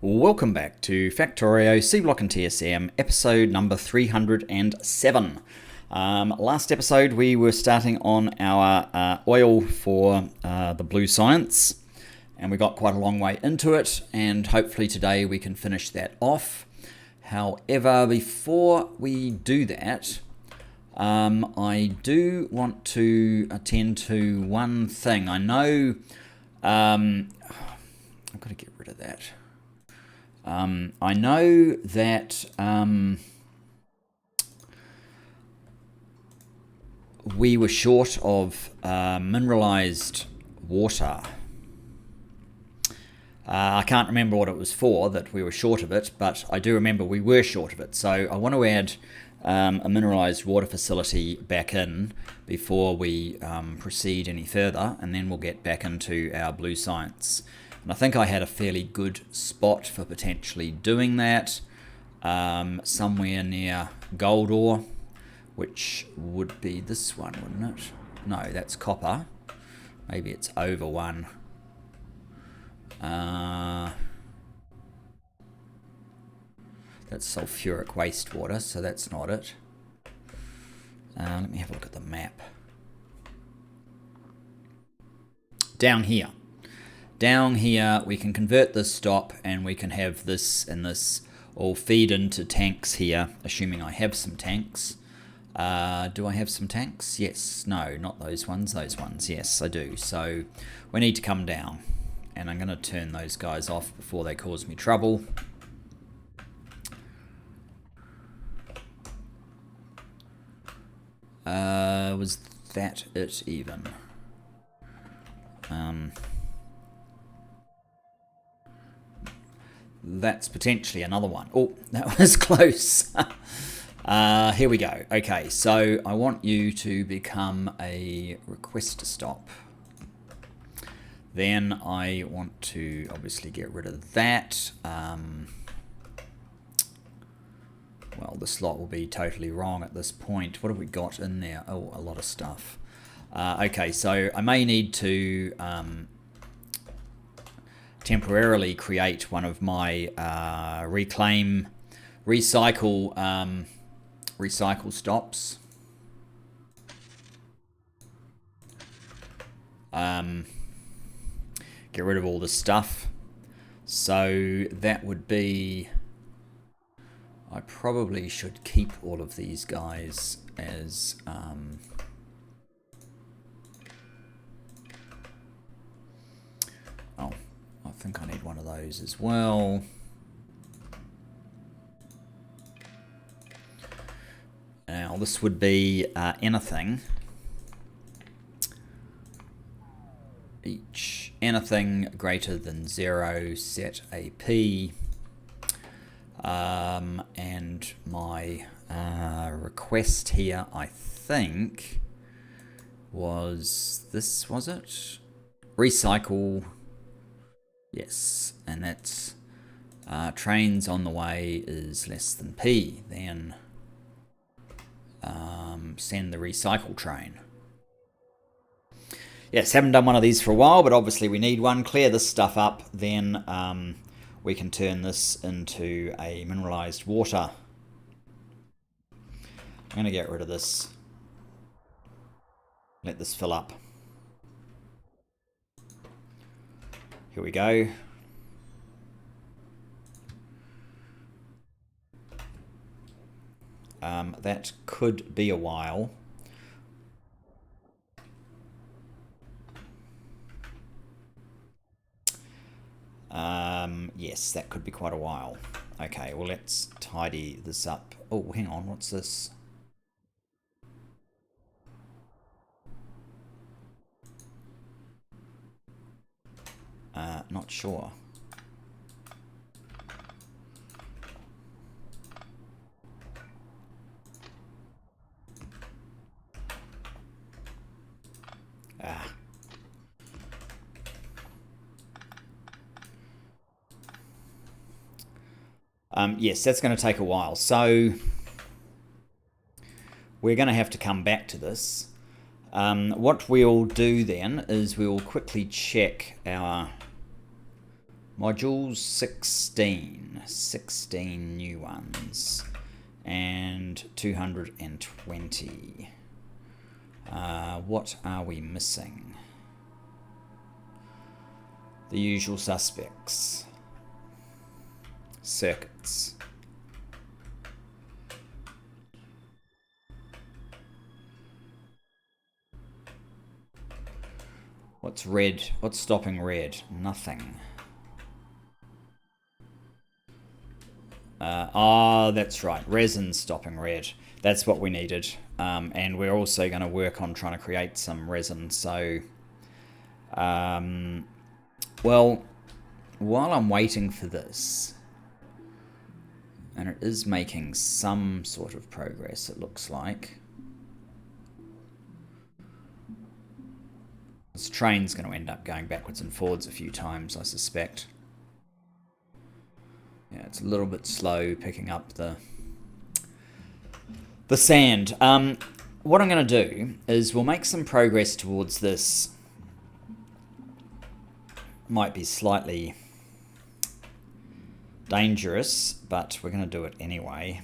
Welcome back to Factorio, Seablock and TSM, episode number 307. Last episode we were starting on our oil for the blue science, and we got quite a long way into it, and hopefully today we can finish that off. However, before we do that, I do want to attend to one thing. I know I've got to get rid of that. I know that we were short of mineralized water. I can't remember what it was for that we were short of it, but I do remember we were short of it. So I want to add a mineralized water facility back in before we proceed any further, and then we'll get back into our blue science. And I think I had a fairly good spot for potentially doing that, somewhere near gold ore, which would be this one, wouldn't it? No, that's copper. Maybe it's over one. That's sulfuric wastewater, so that's not it. Let me have a look at the map. Down here. Down here we can convert this stop, and we can have this and this all feed into tanks here, assuming I have some tanks. Do I have some tanks? Yes. No, not those ones. Those ones. Yes, I do. So we need to come down, and I'm going to turn those guys off before they cause me trouble. Was that it even? That's potentially another one. Oh, that was close. Here we go. Okay, so I want you to become a request to stop. Then I want to obviously get rid of that. Well, the slot will be totally wrong at this point. What have we got in there? Oh, a lot of stuff. Okay, so I may need to temporarily create one of my recycle stops. Get rid of all the stuff. So that would be, I probably should keep all of these guys as oh, I think I need one of those as well. Now this would be anything greater than 0 set AP, and my request here, I think, was this, was it? Recycle. Yes, and that's trains on the way is less than P. Then send the recycle train. Yes, haven't done one of these for a while, but obviously we need one. Clear this stuff up, then we can turn this into a mineralized water. I'm going to get rid of this. Let this fill up. Here we go. That could be a while. Yes, that could be quite a while. Okay, well, let's tidy this up. Oh, hang on, what's this? Not sure. Yes, that's going to take a while. So we're going to have to come back to this. What we'll do then is we'll quickly check our Modules 16. 16 new ones. And 220. What are we missing? The usual suspects. Circuits. What's red? What's stopping red? Nothing. That's right. Resin's stopping red. That's what we needed. And we're also going to work on trying to create some resin. So, well, while I'm waiting for this, and it is making some sort of progress, it looks like. This train's going to end up going backwards and forwards a few times, I suspect. Yeah, it's a little bit slow picking up the sand. What I'm going to do is we'll make some progress towards this. Might be slightly dangerous, but we're going to do it anyway.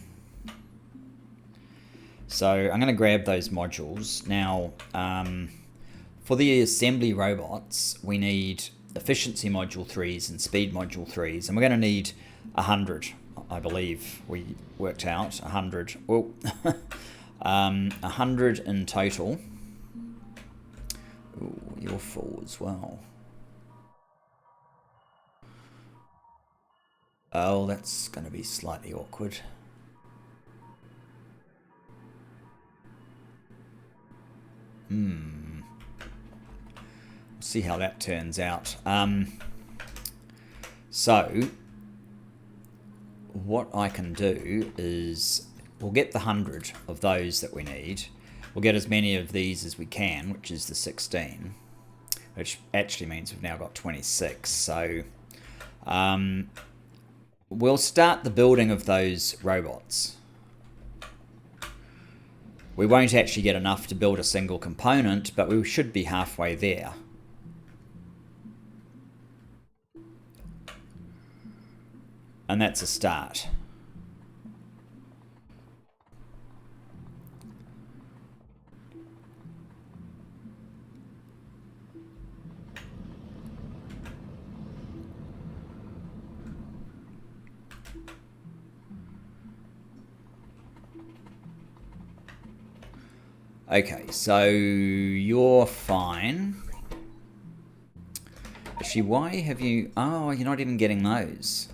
So I'm going to grab those modules. Now, for the assembly robots, we need efficiency module 3s and speed module 3s, and we're going to need 100, I believe we worked out. 100. Well, 100 in total. Ooh, you're full as well. Oh, that's going to be slightly awkward. See how that turns out. So, what I can do is we'll get the 100 of those that we need. We'll get as many of these as we can, which is the 16, which actually means we've now got 26. So, we'll start the building of those robots. We won't actually get enough to build a single component, but we should be halfway there. And that's a start. Okay, so you're fine. Actually, why have you... Oh, you're not even getting those.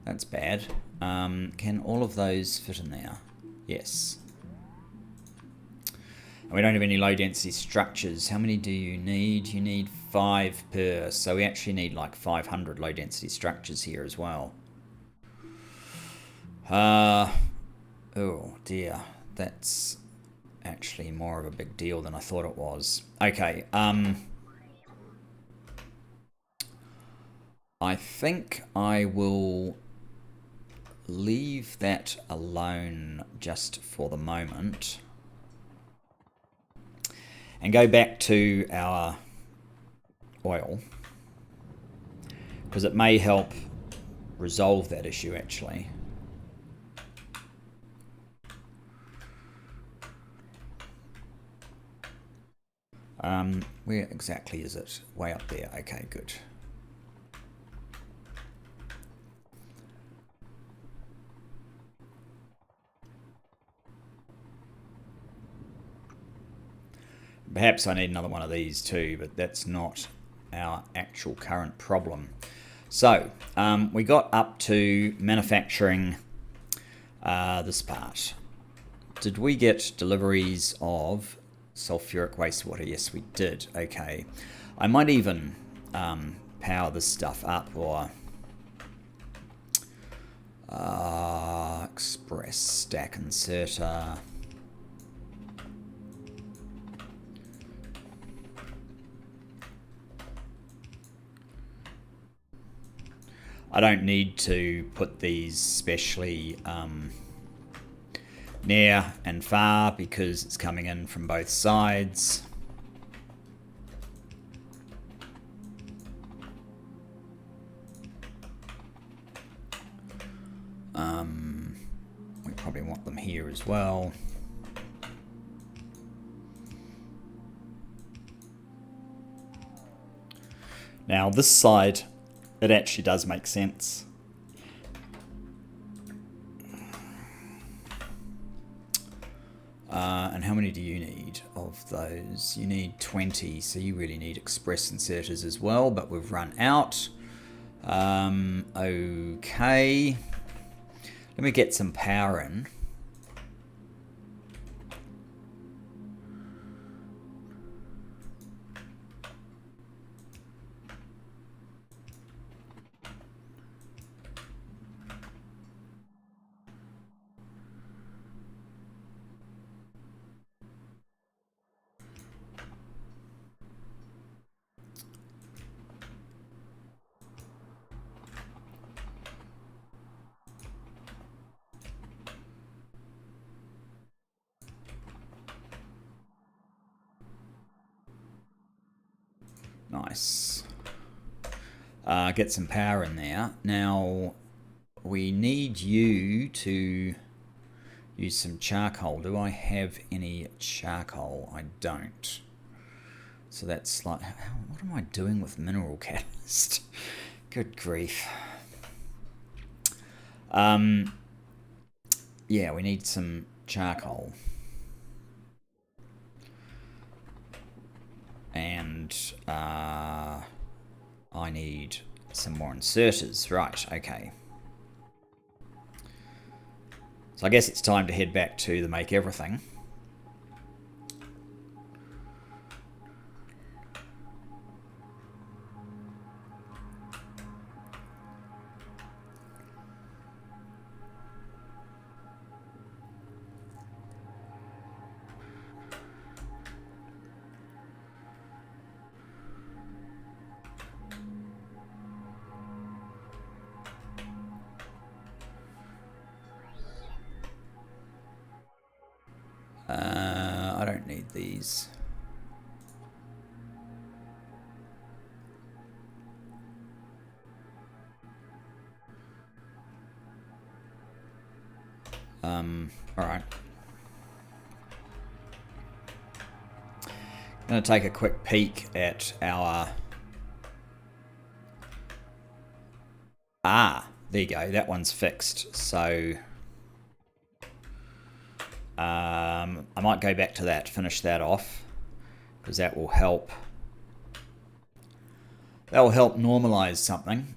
That's bad. Can all of those fit in there? Yes. And we don't have any low density structures. How many do you need? You need 5 per. So we actually need like 500 low density structures here as well. Oh dear. That's actually more of a big deal than I thought it was. Okay. I think I will leave that alone just for the moment and go back to our oil, because it may help resolve that issue actually. Where exactly is it? Way up there. Okay, good. Perhaps I need another one of these too, but that's not our actual current problem. So, we got up to manufacturing this part. Did we get deliveries of sulfuric wastewater? Yes, we did. Okay. I might even power this stuff up, or express stack inserter. I don't need to put these specially near and far because it's coming in from both sides. We probably want them here as well. Now this side, it actually does make sense. And how many do you need of those? You need 20, so you really need express inserters as well, but we've run out. Okay. Let me get some power in. Nice. Get some power in there. Now, we need you to use some charcoal. Do I have any charcoal? I don't. So that's like, what am I doing with mineral catalyst? Good grief. Yeah, we need some charcoal. And I need some more inserters. Right, okay. So I guess it's time to head back to the make everything. I don't need these. All right. I'm going to take a quick peek at our... there you go. That one's fixed. So I might go back to that, finish that off, because that will help. That will help normalize something.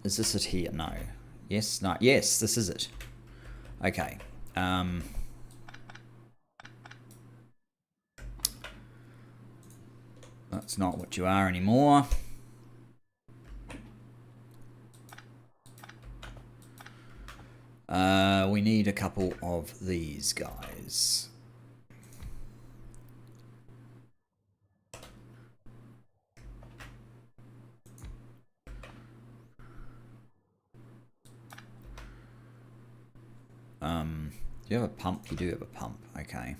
Is this it here? No. Yes. No. Yes. This is it. Okay. That's not what you are anymore. We need a couple of these guys. Do you have a pump? You do have a pump. Okay.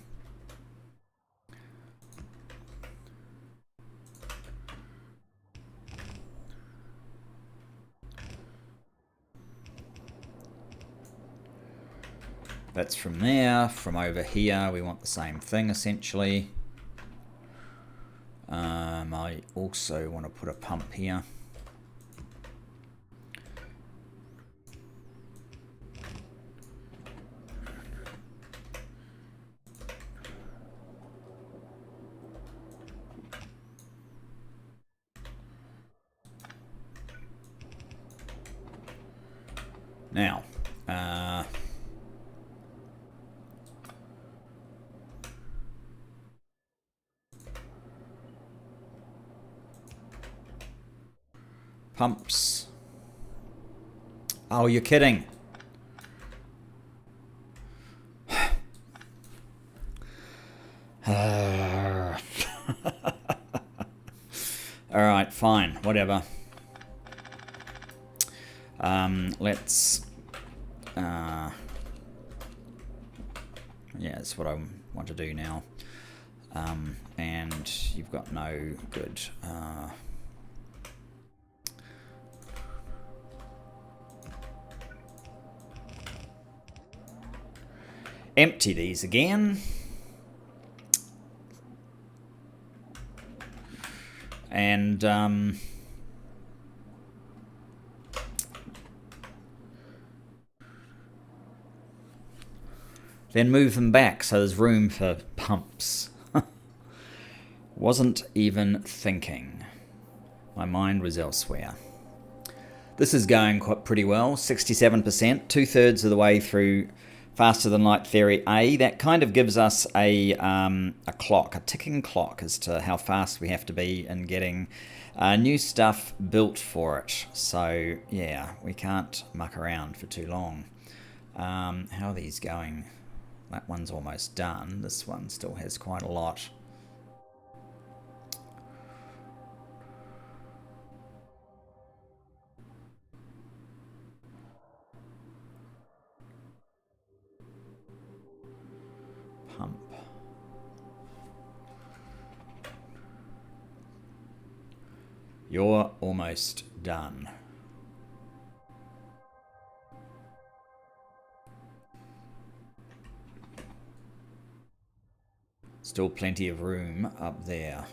That's from there. From over here, we want the same thing, essentially. I also want to put a pump here. Now, pumps. Oh, you're kidding. All right, fine, whatever. Let's, yeah, that's what I want to do now. And you've got no good, Empty these again. And then move them back so there's room for pumps. Wasn't even thinking. My mind was elsewhere. This is going quite pretty well, 67%, 2/3 of the way through Faster Than Light Theory A. That kind of gives us a clock, a ticking clock as to how fast we have to be in getting new stuff built for it. So yeah, we can't muck around for too long. How are these going? That one's almost done. This one still has quite a lot. Pump. You're almost done. Still plenty of room up there.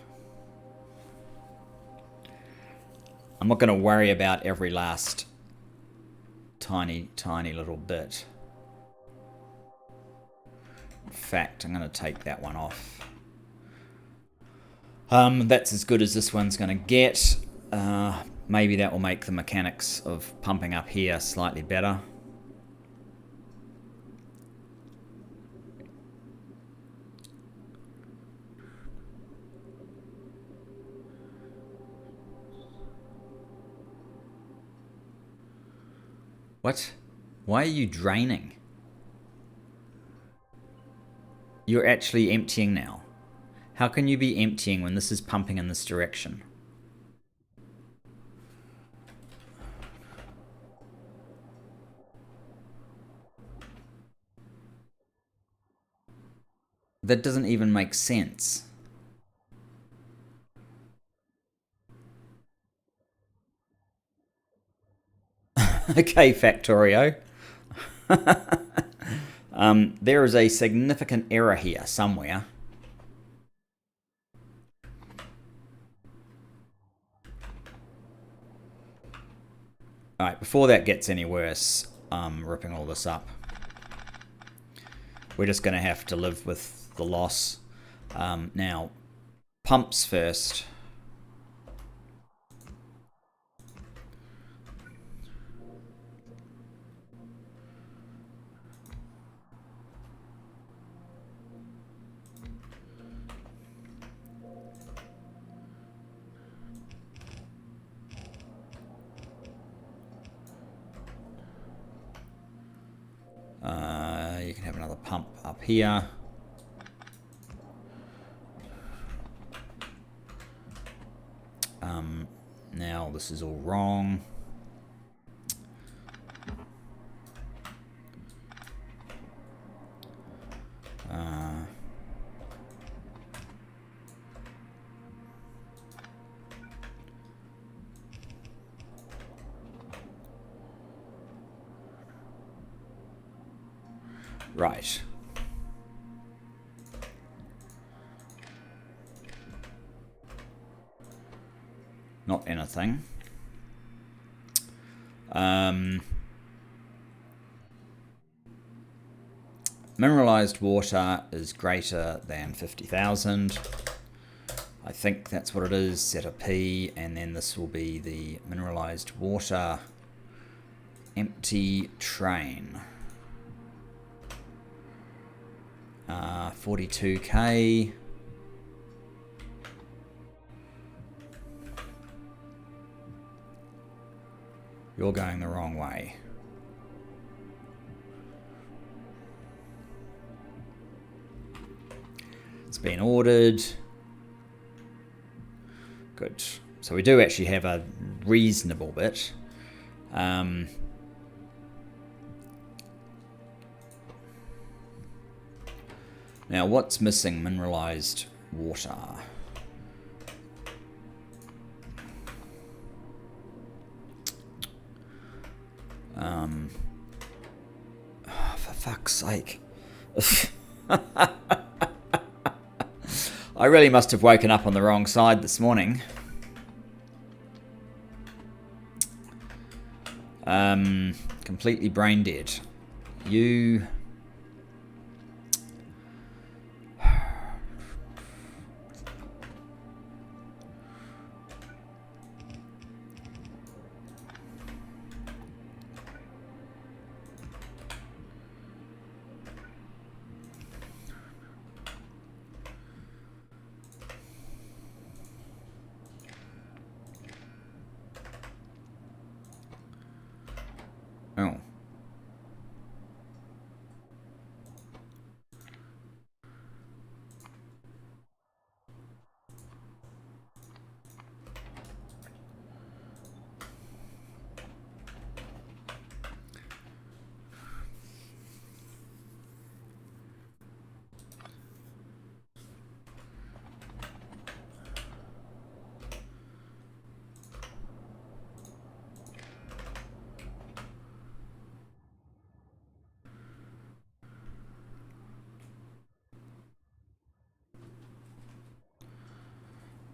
I'm not going to worry about every last tiny little bit. In fact, I'm going to take that one off. That's as good as this one's going to get. Maybe that will make the mechanics of pumping up here slightly better. What? Why are you draining? You're actually emptying now. How can you be emptying when this is pumping in this direction? That doesn't even make sense. Okay, Factorio. There is a significant error here somewhere. Alright, before that gets any worse, ripping all this up, we're just going to have to live with the loss. Now, pumps first. You can have another pump up here. Now this is all wrong. Right. Not anything. Mineralized water is greater than 50,000. I think that's what it is. Set a P, and then this will be the mineralized water empty train. 42k. You're going the wrong way. It's been ordered. Good. So we do actually have a reasonable bit. Now, what's missing? Mineralized water. For fuck's sake. I really must have woken up on the wrong side this morning. Completely brain dead. You... Oh.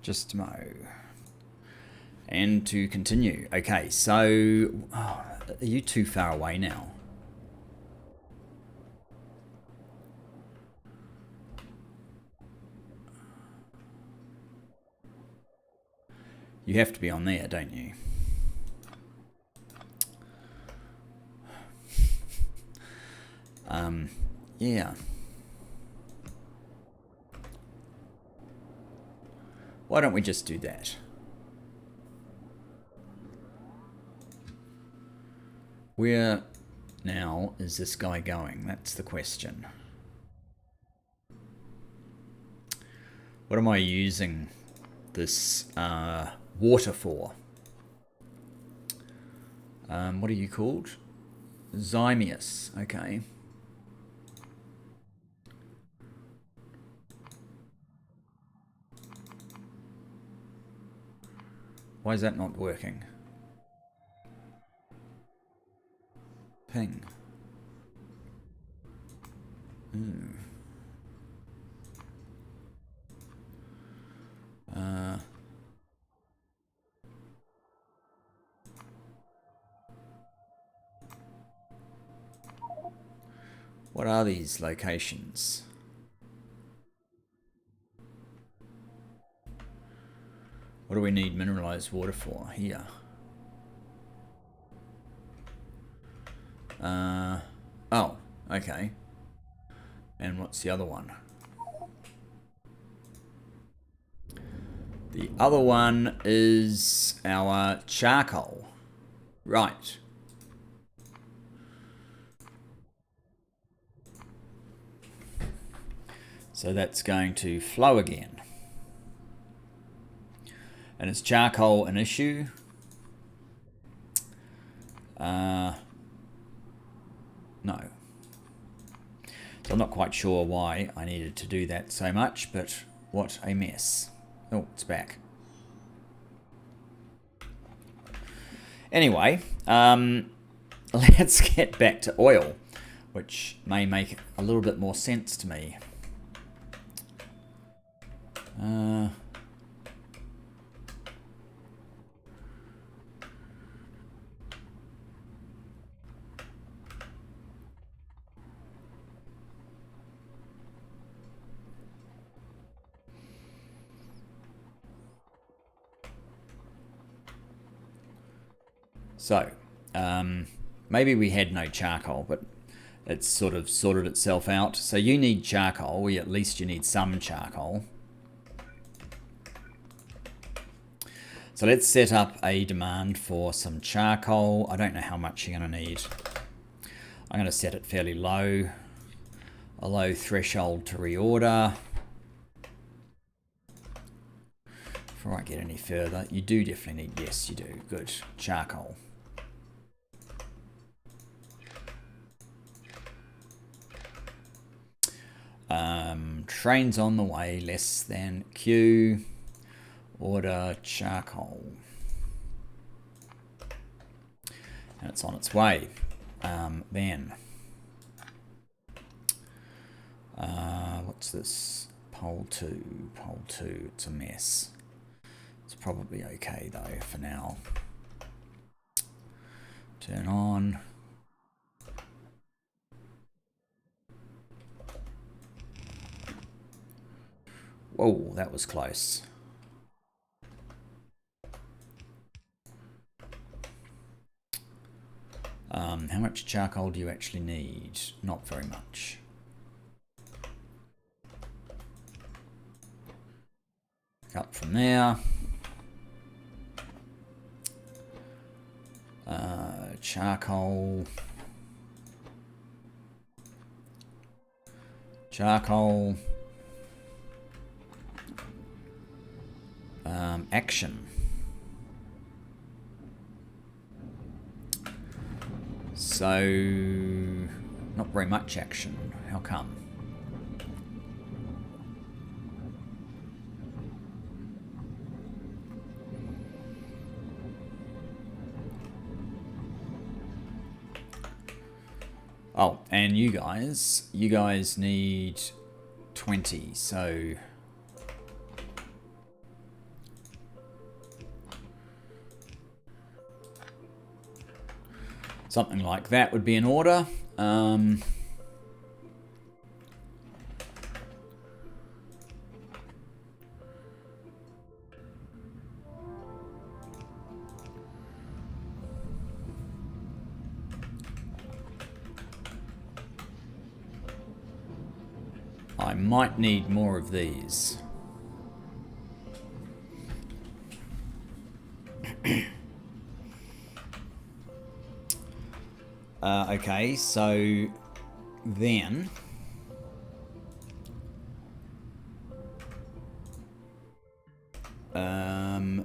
Just Mo. And to continue. Okay, so... Oh, are you too far away now? You have to be on there, don't you? Yeah. Why don't we just do that? Where now is this guy going? That's the question. What am I using this water for? What are you called? Zymius. Okay. Why is that not working? Ping. What are these locations? What do we need mineralized water for? Here. Oh, okay. And what's the other one? The other one is our charcoal. Right. So that's going to flow again. And is charcoal an issue? No. So I'm not quite sure why I needed to do that so much, but what a mess. Oh, it's back. Anyway, let's get back to oil, which may make a little bit more sense to me. So, maybe we had no charcoal, but it's sort of sorted itself out. So you need charcoal, or at least you need some charcoal. So let's set up a demand for some charcoal. I don't know how much you're going to need. I'm going to set it fairly low. A low threshold to reorder. Before I get any further, you do definitely need, yes you do, good, charcoal. Trains on the way, less than Q. Order charcoal. And it's on its way. Then What's this? Pole 2. Pole 2. It's a mess. It's probably okay though for now. Turn on. Whoa, that was close. How much charcoal do you actually need? Not very much. Up from there. Charcoal. Charcoal. Action. So, not very much action. How come? Oh, and you guys need 20, so something like that would be in order. I might need more of these. Okay, so then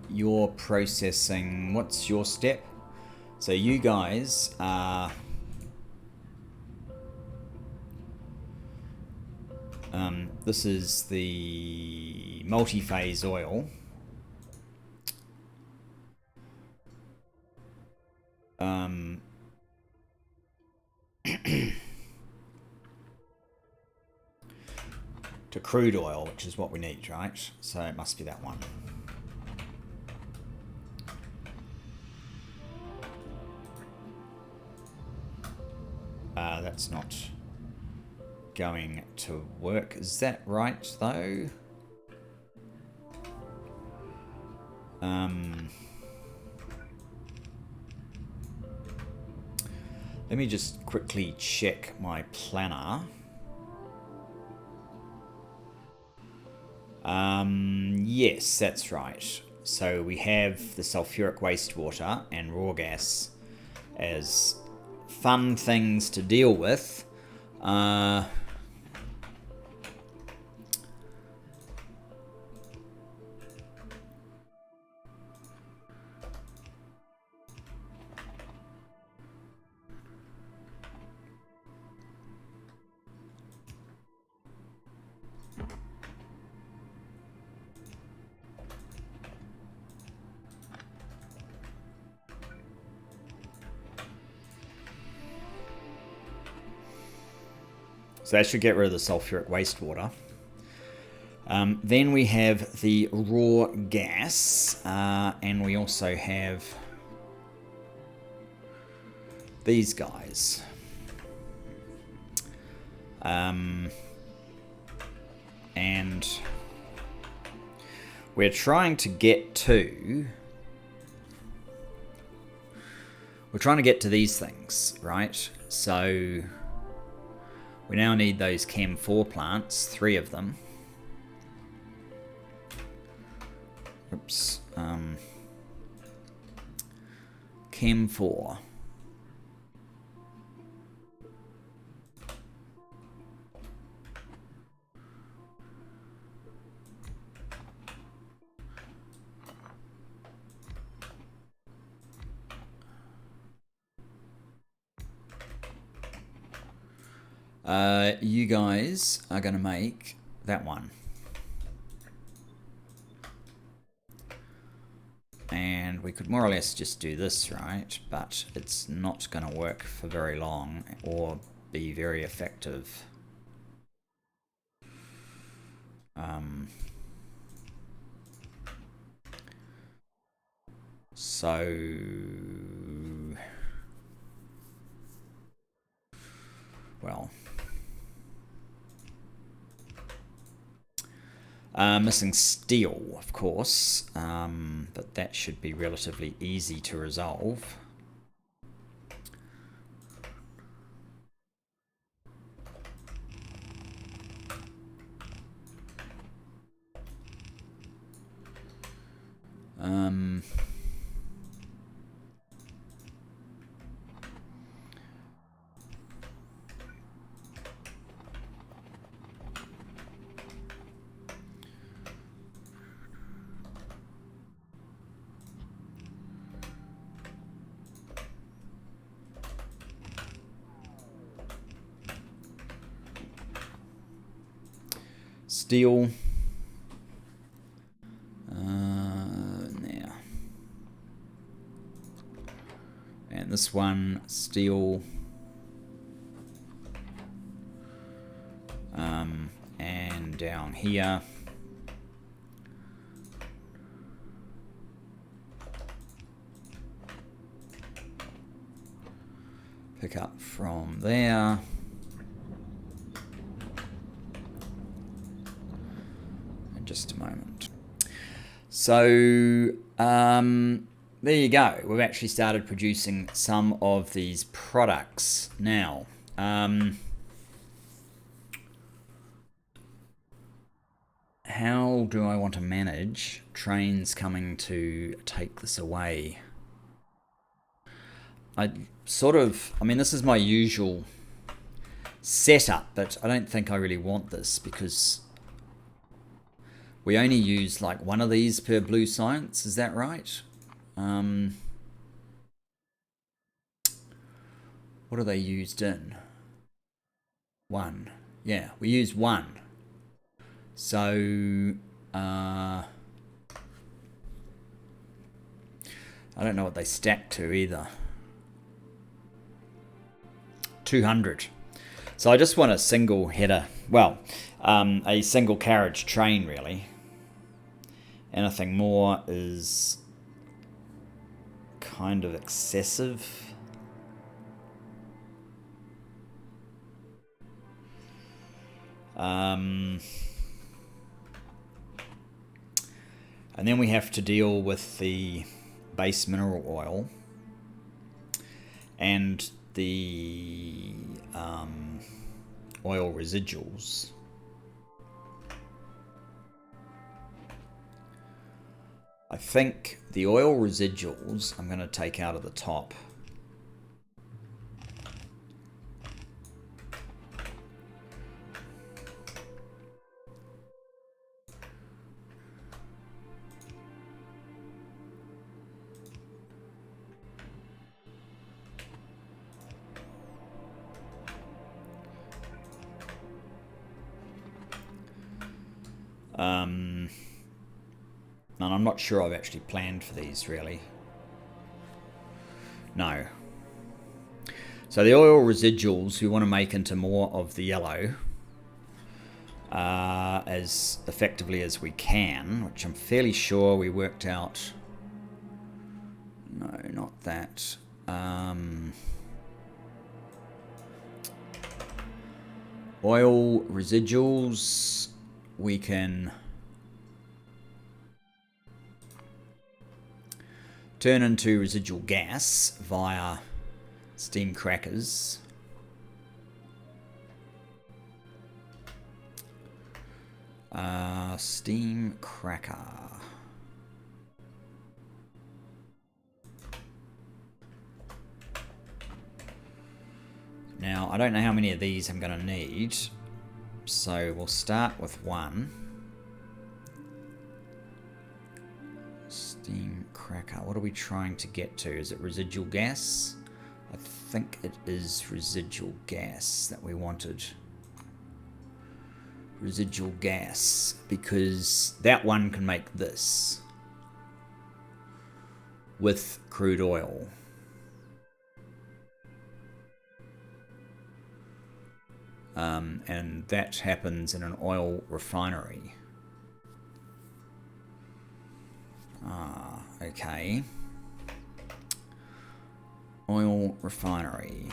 you're processing. What's your step? So you guys are this is the multi-phase oil. To crude oil, which is what we need, right? So it must be that one. That's not going to work. Is that right, though? Let me just quickly check my planner. Yes, that's right. So we have the sulfuric wastewater and raw gas as fun things to deal with. So that should get rid of the sulfuric wastewater. Then we have the raw gas, and we also have these guys. And we're trying to get to... We're trying to get to these things, right? So we now need those Chem 4 plants, 3 of them. Oops. Chem 4. You guys are going to make that one. And we could more or less just do this, right? But it's not going to work for very long or be very effective. So well, missing steel, of course, but that should be relatively easy to resolve. Steel. Now. And this one, steel. And down here. Pick up from there. In just a moment. So there you go. We've actually started producing some of these products now. How do I want to manage trains coming to take this away? I mean, this is my usual setup, but I don't think I really want this because we only use like one of these per blue science. Is that right? What are they used in? One. Yeah, we use one. So, I don't know what they stack to either. 200. So I just want a single header, well, a single carriage train really. Anything more is kind of excessive. And then we have to deal with the base mineral oil and the oil residuals. I think the oil residuals I'm going to take out of the top. And I'm not sure I've actually planned for these really. No. So the oil residuals we want to make into more of the yellow as effectively as we can, which I'm fairly sure we worked out. No, not that. Oil residuals we can turn into residual gas via steam crackers. Steam cracker. Now, I don't know how many of these I'm going to need, so we'll start with one. Steam cracker. What are we trying to get to? Is it residual gas? I think it is residual gas that we wanted. Residual gas, because that one can make this with crude oil. And that happens in an oil refinery. Okay. Oil refinery.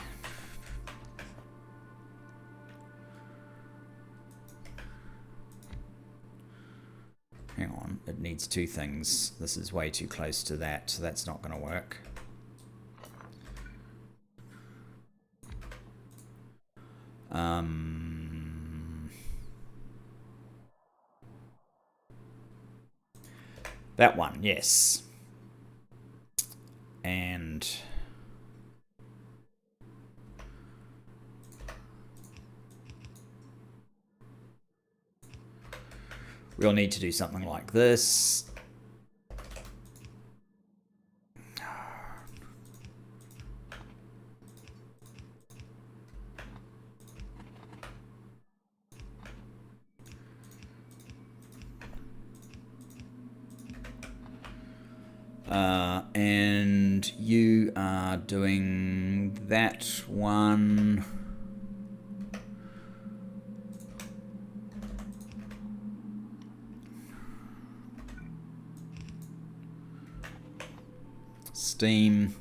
Hang on, it needs two things. This is way too close to that, so that's not going to work. That one, yes. And we'll need to do something like this. And you are doing that one. Steam.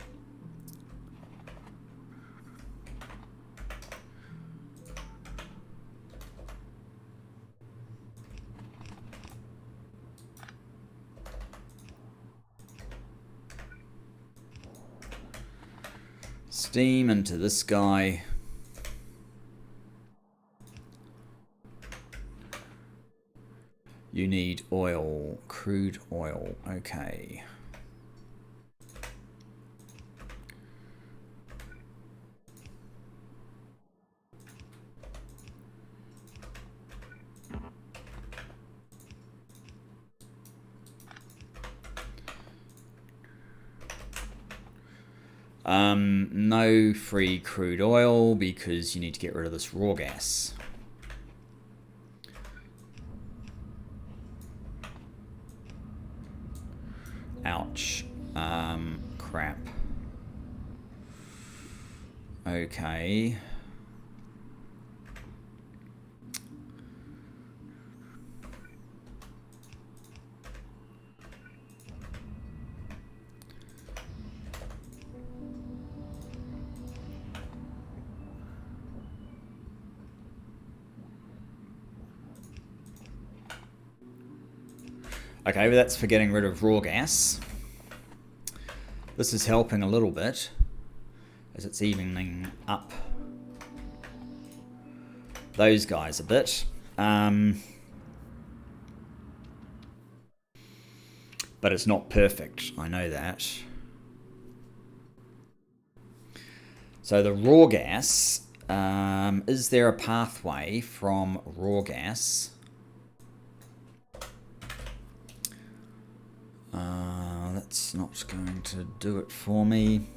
Steam into this guy. You need oil, crude oil, okay. No free crude oil because you need to get rid of this raw gas. Ouch. Crap. Okay. Okay, but that's for getting rid of raw gas. This is helping a little bit as it's evening up those guys a bit. But it's not perfect, I know that. So the raw gas, is there a pathway from raw gas? That's not going to do it for me.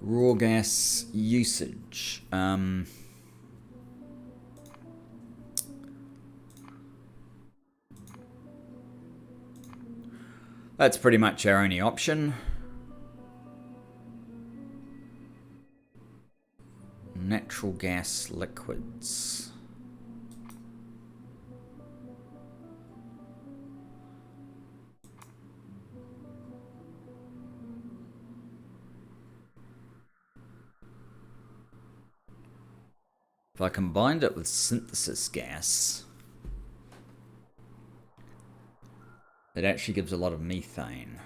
Raw gas usage. That's pretty much our only option. Natural gas liquids. If I combined it with synthesis gas, it actually gives a lot of methane.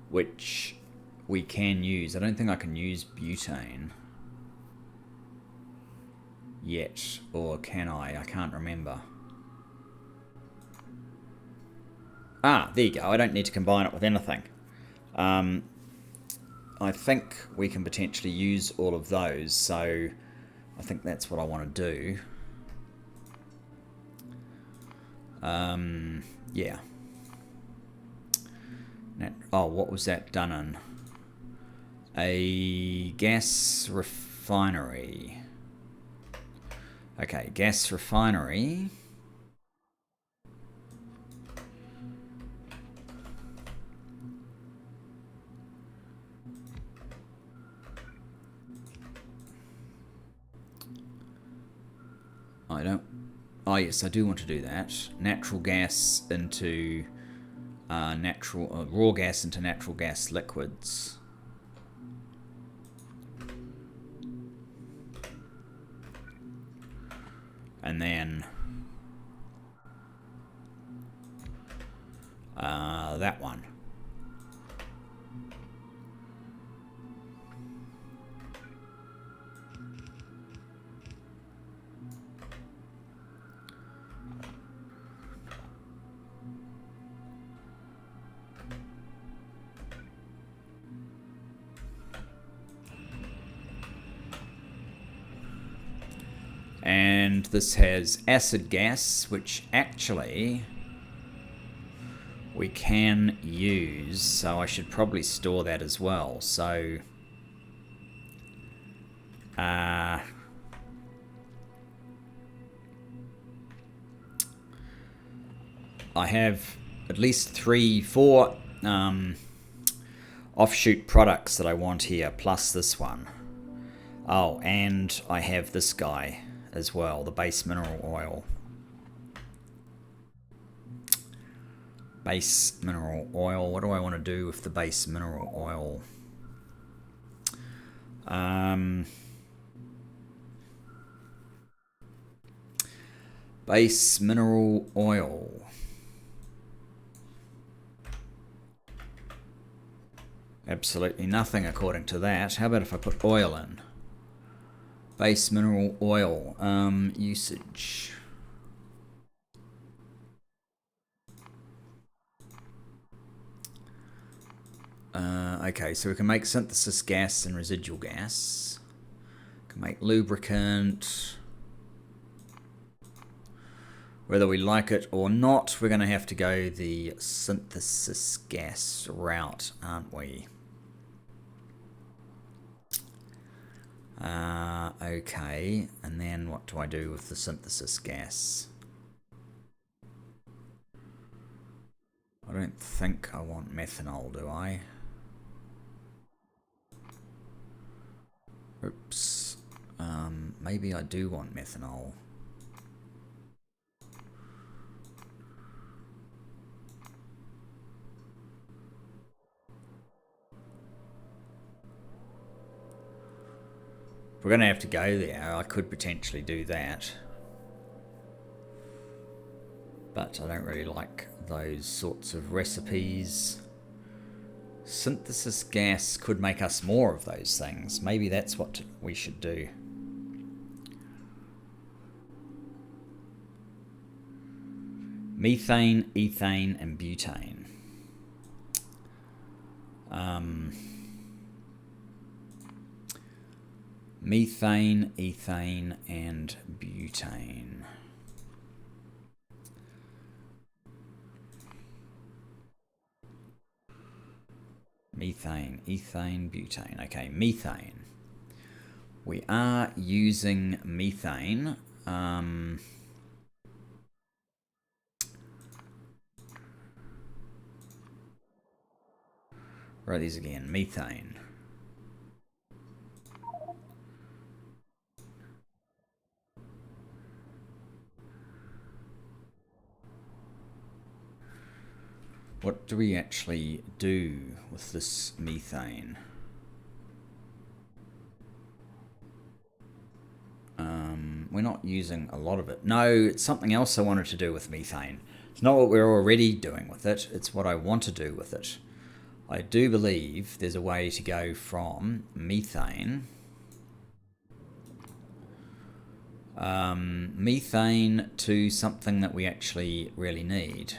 Which we can use. I don't think I can use butane yet, or can I? I can't remember. Ah, there you go. I don't need to combine it with anything. I think we can potentially use all of those, so I think that's what I want to do. Yeah. Oh, what was that done in? A gas refinery. Okay, gas refinery. I don't... Oh yes, I do want to do that. Natural gas into raw gas into natural gas liquids. And then that one. And this has acid gas, which actually we can use, so I should probably store that as well. So I have at least 4 offshoot products that I want here, plus this one. Oh, and I have this guy as well, the base mineral oil. Base mineral oil. What do I want to do with the base mineral oil? Base mineral oil. Absolutely nothing according to that. How about if I put oil in? Base mineral oil. Usage. Okay, so we can make synthesis gas and residual gas. We can make lubricant. Whether we like it or not, we're going to have to go the synthesis gas route, aren't we? Okay, and then what do I do with the synthesis gas? I don't think I want methanol, do I? Oops. Maybe I do want methanol. We're going to have to go there. I could potentially do that. But I don't really like those sorts of recipes. Synthesis gas could make us more of those things. Maybe that's what we should do. Methane, ethane, and butane. Methane, ethane, and butane. Methane, ethane, butane. Okay, methane. We are using methane. Write these again. Methane. What do we actually do with this methane? We're not using a lot of it. No, it's something else I wanted to do with methane. It's not what we're already doing with it. It's what I want to do with it. I do believe there's a way to go from methane methane to something that we actually really need.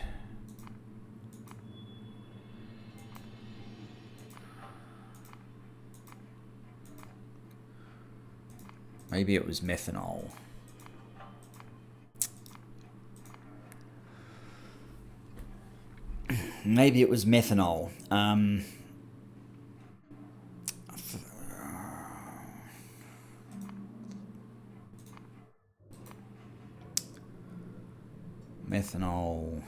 Maybe it was methanol. Maybe it was methanol. Methanol.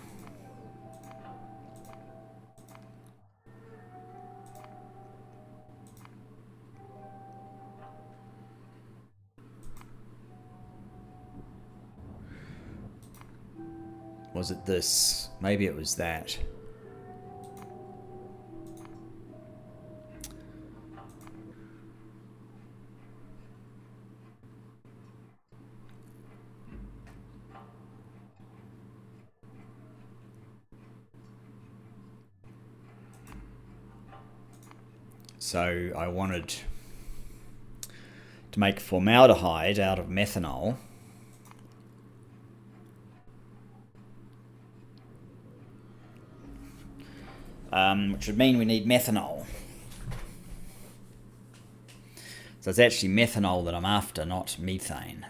Was it this? Maybe it was that. So I wanted to make formaldehyde out of methanol. Which would mean we need methanol. So it's actually methanol that I'm after, not methane.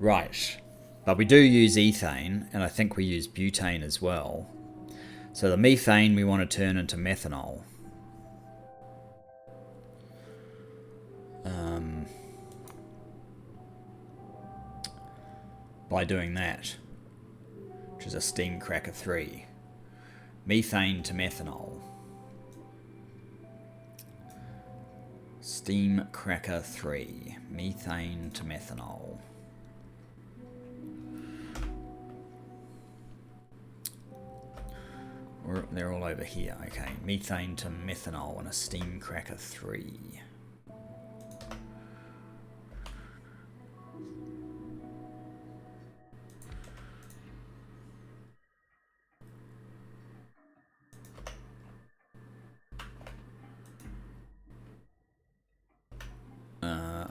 Right, but we do use ethane, and I think we use butane as well. So the methane we want to turn into methanol. By doing that, which is a steam cracker 3. Methane to methanol. Steam cracker 3. Methane to methanol. They're all over here. Okay, methane to methanol and a steam cracker 3.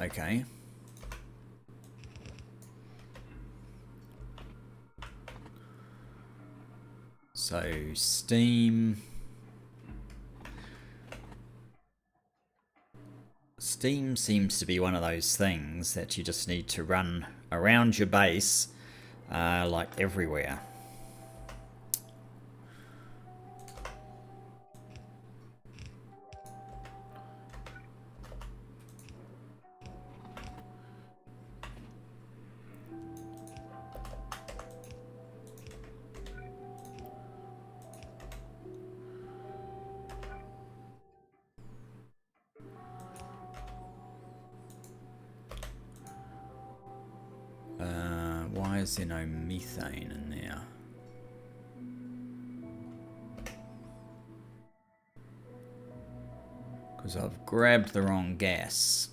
Okay. So steam seems to be one of those things that you just need to run around your base like everywhere. Why is there no methane in there? Because I've grabbed the wrong gas.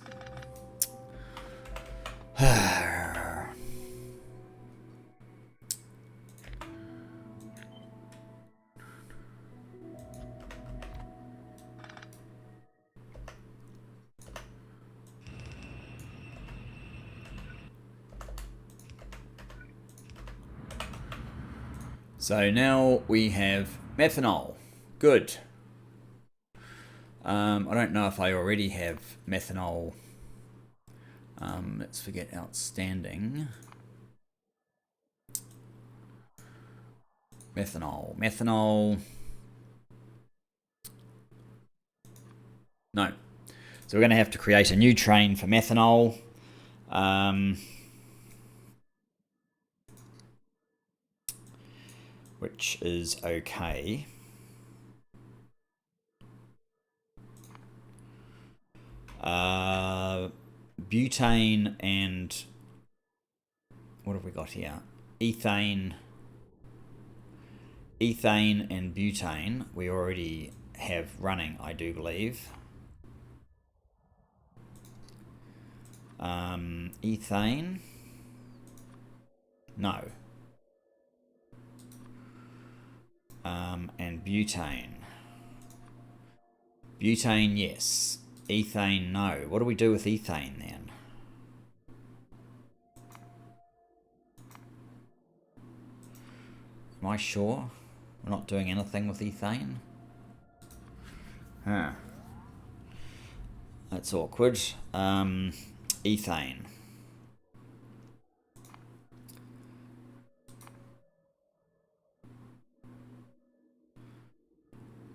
So now we have methanol. Good. I don't know if I already have methanol. Let's forget outstanding. Methanol. No. So we're going to have to create a new train for methanol. Which is okay. Butane and what have we got here? Ethane and butane we already have running, I do believe. Ethane? No. And butane. Butane, yes. Ethane, no. What do we do with ethane then? Am I sure we're not doing anything with ethane? Huh. That's awkward. Ethane.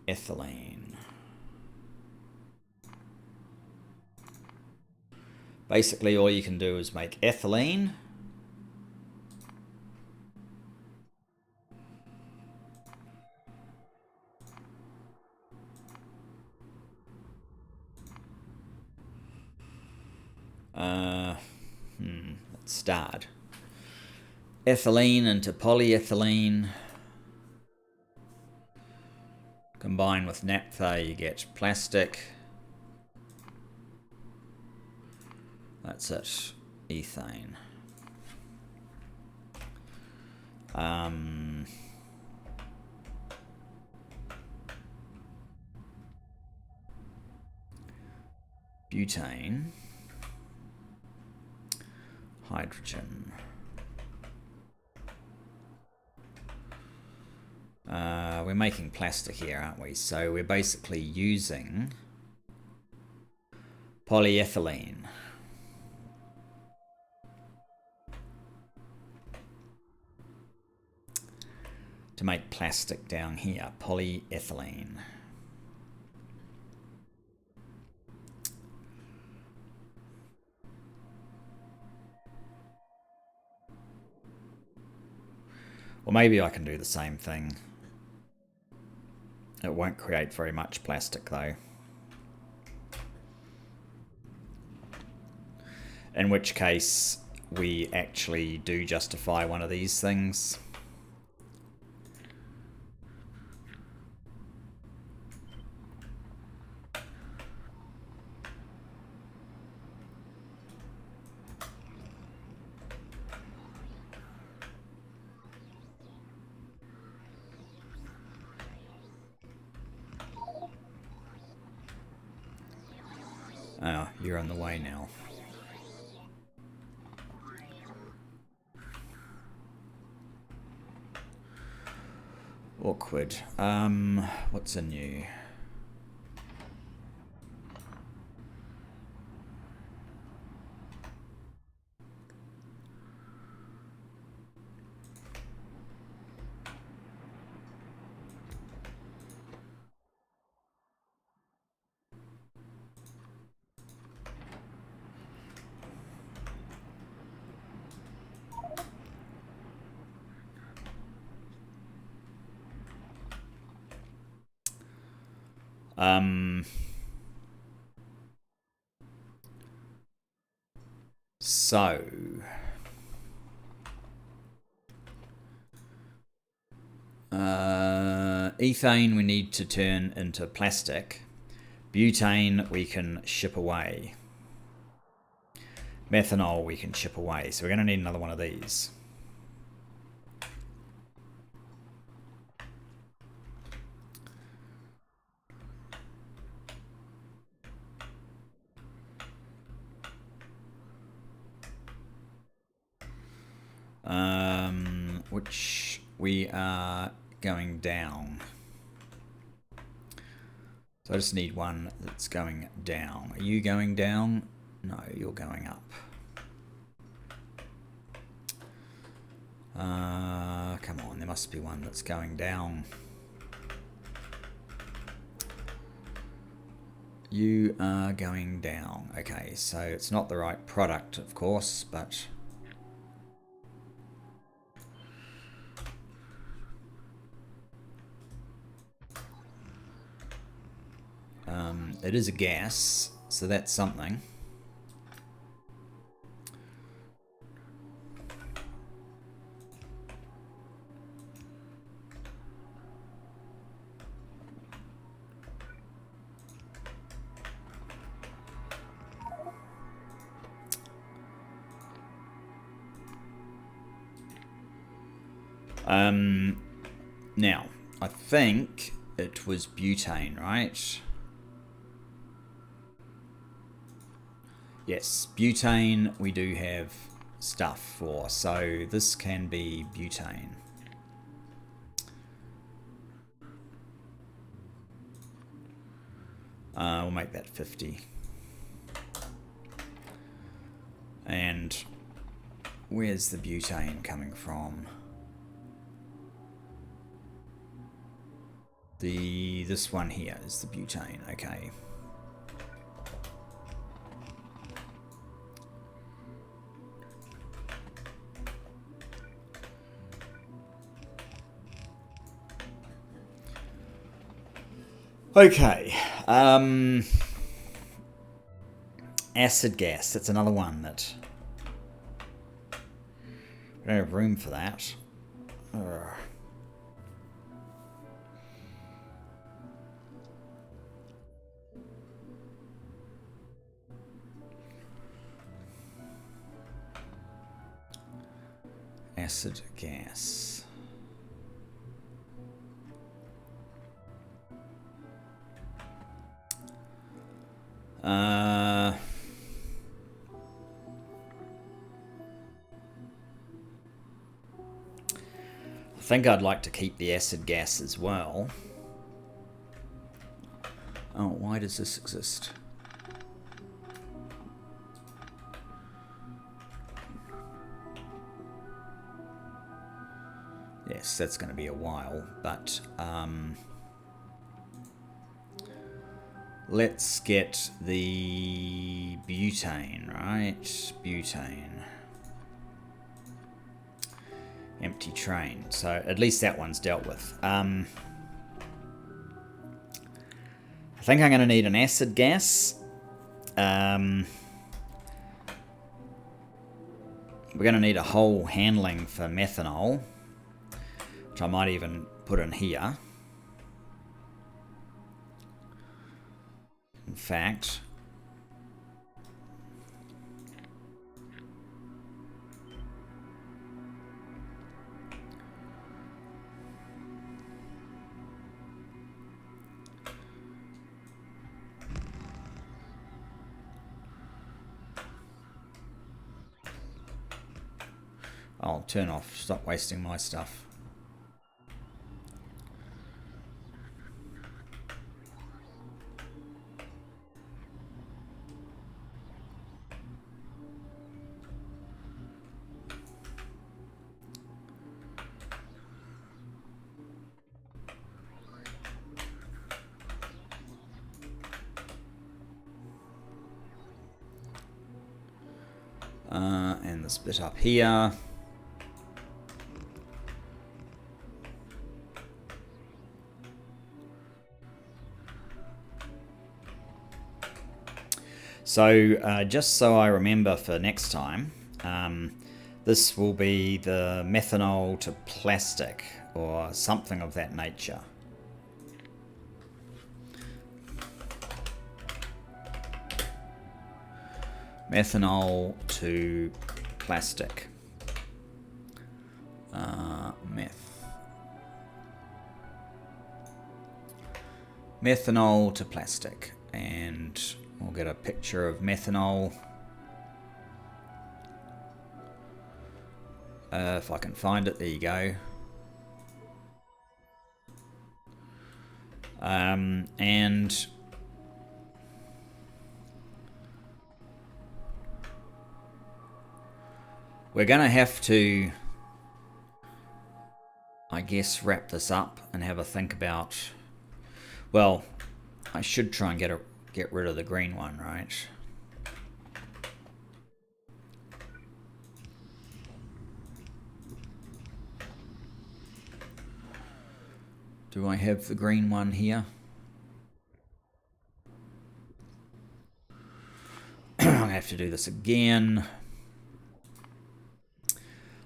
Ethylene. Basically all you can do is make ethylene. Let's start. Ethylene into polyethylene. Combine with naphtha, you get plastic. That's it. Ethane. Butane. Hydrogen. We're making plastic here, aren't we? So we're basically using polyethylene. To make plastic down here, polyethylene. Or maybe I can do the same thing. It won't create very much plastic though. In which case, we actually do justify one of these things. Oh, you're on the way now. Awkward. What's a new? So ethane we need to turn into plastic. Butane we can ship away. Methanol we can ship away. So we're going to need another one of these. Which we are going down. So I just need one that's going down. Are you going down? No, you're going up. Come on, there must be one that's going down. You are going down. Okay, so it's not the right product, of course, but... it is a gas, so that's something. Now, I think it was butane, right? Yes, butane we do have stuff for, so this can be butane. We'll make that 50. And where's the butane coming from? This one here is the butane, okay. Okay. Acid gas. That's another one that we don't have room for that. Ugh. Acid gas. I think I'd like to keep the acid gas as well. Oh, why does this exist? Yes, that's going to be a while, but let's get the butane, right? Butane. Empty train. So at least that one's dealt with. I think I'm going to need an acid gas. We're going to need a whole handling for methanol, which I might even put in here. In fact, I'll turn off. Stop wasting my stuff. And this bit up here. So just so I remember for next time, this will be the methanol to plastic or something of that nature. Methanol to plastic. Methanol to plastic. And we'll get a picture of methanol. If I can find it, there you go. And we're going to have to, I guess, wrap this up and have a think about, well, I should try and get rid of the green one, right? Do I have the green one here? I have to do this again.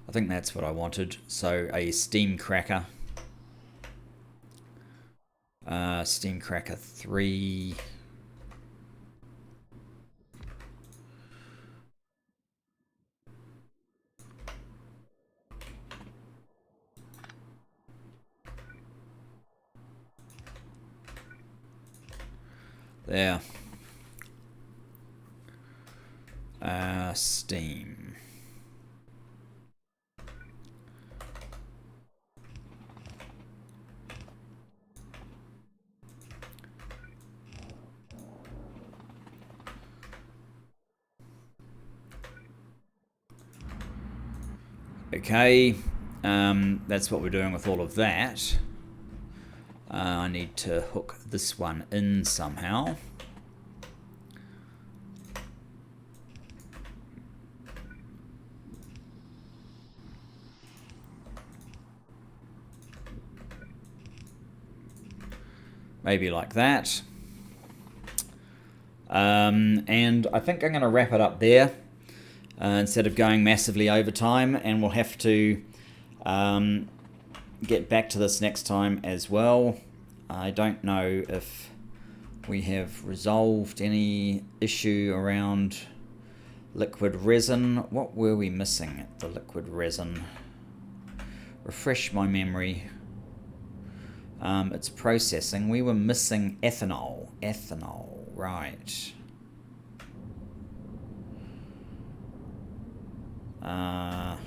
I think that's what I wanted. So a steam cracker. Steam cracker 3. There. Steam. Okay, that's what we're doing with all of that. I need to hook this one in somehow. Maybe like that. And I think I'm going to wrap it up there instead of going massively over time, and we'll have to get back to this next time as well. I don't know if we have resolved any issue around liquid resin. What were we missing at the liquid resin? Refresh my memory. It's processing. We were missing ethanol. Ethanol, right. I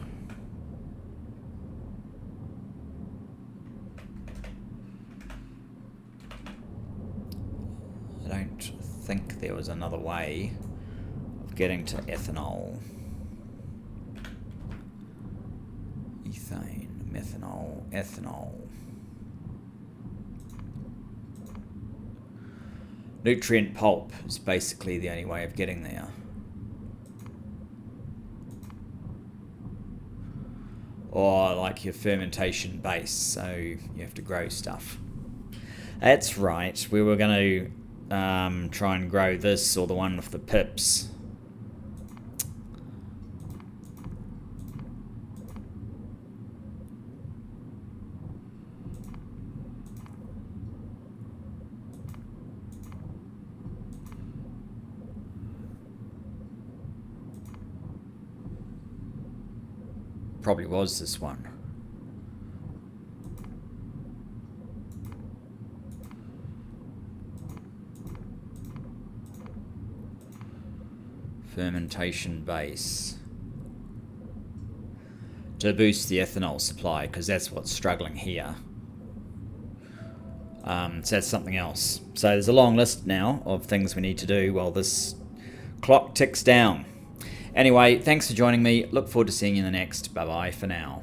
don't think there was another way of getting to ethanol. Ethane, methanol, ethanol. Nutrient pulp is basically the only way of getting there. Or like your fermentation base, so you have to grow stuff. That's right, we were going to try and grow this, or the one with the pips. Probably was this one. Fermentation base. To boost the ethanol supply, because that's what's struggling here. So that's something else. So there's a long list now of things we need to do while this clock ticks down. Anyway, thanks for joining me. Look forward to seeing you in the next. Bye-bye for now.